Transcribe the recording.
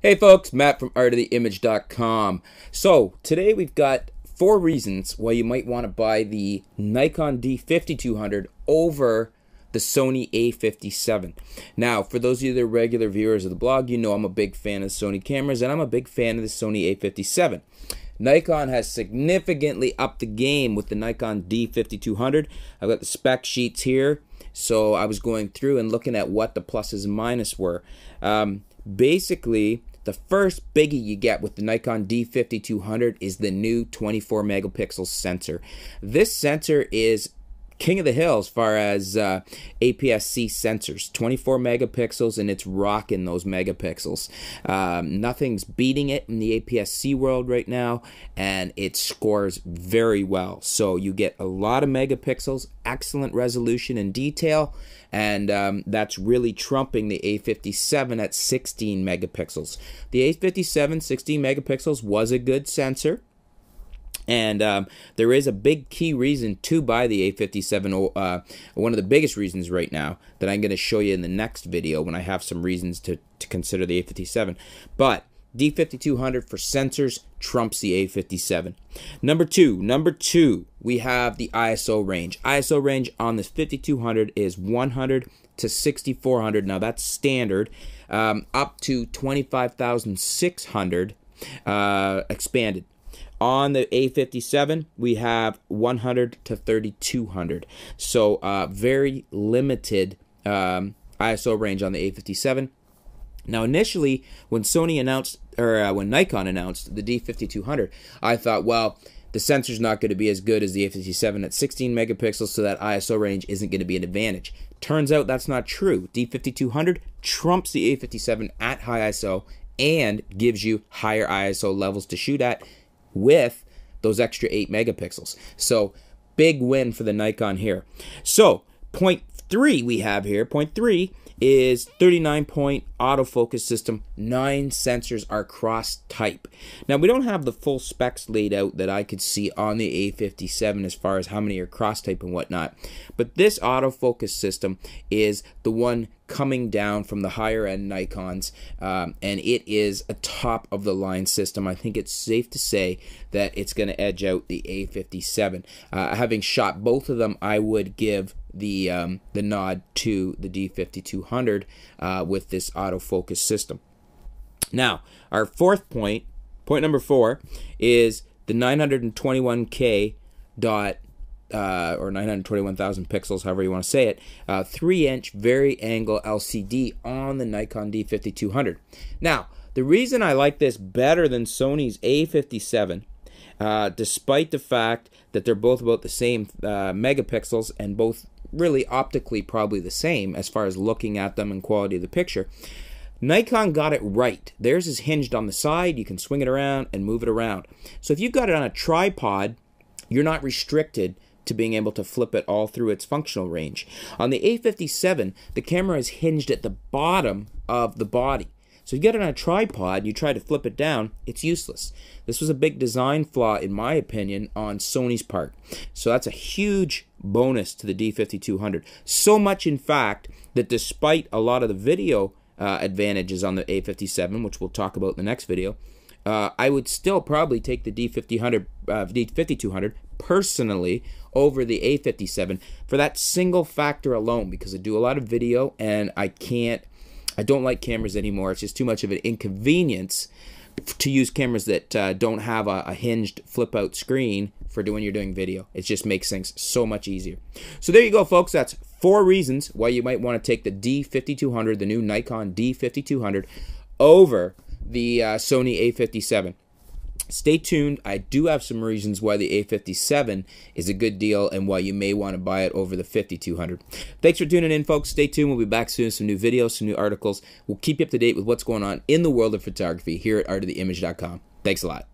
Hey folks, Matt from artoftheimage.com. So today we've got 4 reasons why you might want to buy the Nikon D5200 over the Sony a57. Now, for those of you that are regular viewers of the blog, you know I'm a big fan of Sony cameras and I'm a big fan of the Sony a57. Nikon has significantly upped the game with the Nikon D5200. I've got the spec sheets here, so I was going through and looking at what the pluses and minuses were. Basically, the first biggie you get with the Nikon D5200 is the new 24 megapixel sensor. This sensor is king of the hill as far as APS-C sensors. 24 megapixels, and it's rocking those megapixels. Nothing's beating it in the APS-C world right now, and it scores very well. So you get a lot of megapixels, excellent resolution and detail, and that's really trumping the a57 at 16 megapixels. The a57 16 megapixels was a good sensor. And there is a big key reason to buy the a57, one of the biggest reasons right now that I'm going to show you in the next video when I have some reasons to consider the a57. But D5200 for sensors trumps the a57. Number two, we have the ISO range. ISO range on this 5200 is 100 to 6400. Now that's standard, up to 25,600 expanded. On the a57, we have 100 to 3200. So very limited ISO range on the a57. Now, initially, when Sony announced, or when Nikon announced the D5200, I thought, well, the sensor's not going to be as good as the a57 at 16 megapixels, so that ISO range isn't going to be an advantage. Turns out that's not true. D5200 trumps the a57 at high ISO and gives you higher ISO levels to shoot at with those extra 8 megapixels. So big win for the Nikon here. So point 3 we have here, point 3 is 39-point autofocus system. 9 sensors are cross-type. Now, we don't have the full specs laid out that I could see on the a57 as far as how many are cross-type and whatnot, but this autofocus system is the one coming down from the higher-end Nikons, and it is a top-of-the-line system. I think it's safe to say that it's going to edge out the a57. Having shot both of them, I would give the nod to the D5200 with this autofocus system. Now, our fourth point number 4, is the 921K dot or 921,000 pixels, however you want to say it, 3-inch vari-angle LCD on the Nikon D5200. Now, the reason I like this better than Sony's a57, despite the fact that they're both about the same megapixels and both really optically probably the same as far as looking at them and quality of the picture, Nikon got it right. Theirs is hinged on the side. You can swing it around and move it around. So if you've got it on a tripod, you're not restricted to being able to flip it all through its functional range. On the a57, the camera is hinged at the bottom of the body. So you get it on a tripod, you try to flip it down, it's useless. This was a big design flaw, in my opinion, on Sony's part. So that's a huge bonus to the D5200. So much, in fact, that despite a lot of the video advantages on the a57, which we'll talk about in the next video, I would still probably take the D5200 personally over the a57 for that single factor alone, because I do a lot of video and I don't like cameras anymore. It's just too much of an inconvenience to use cameras that don't have a hinged flip-out screen for when you're doing video. It just makes things so much easier. So there you go, folks. That's 4 reasons why you might want to take the D5200, the new Nikon D5200, over the Sony a57. Stay tuned. I do have some reasons why the a57 is a good deal and why you may want to buy it over the 5200. Thanks for tuning in, folks. Stay tuned. We'll be back soon with some new videos, some new articles. We'll keep you up to date with what's going on in the world of photography here at artoftheimage.com. Thanks a lot.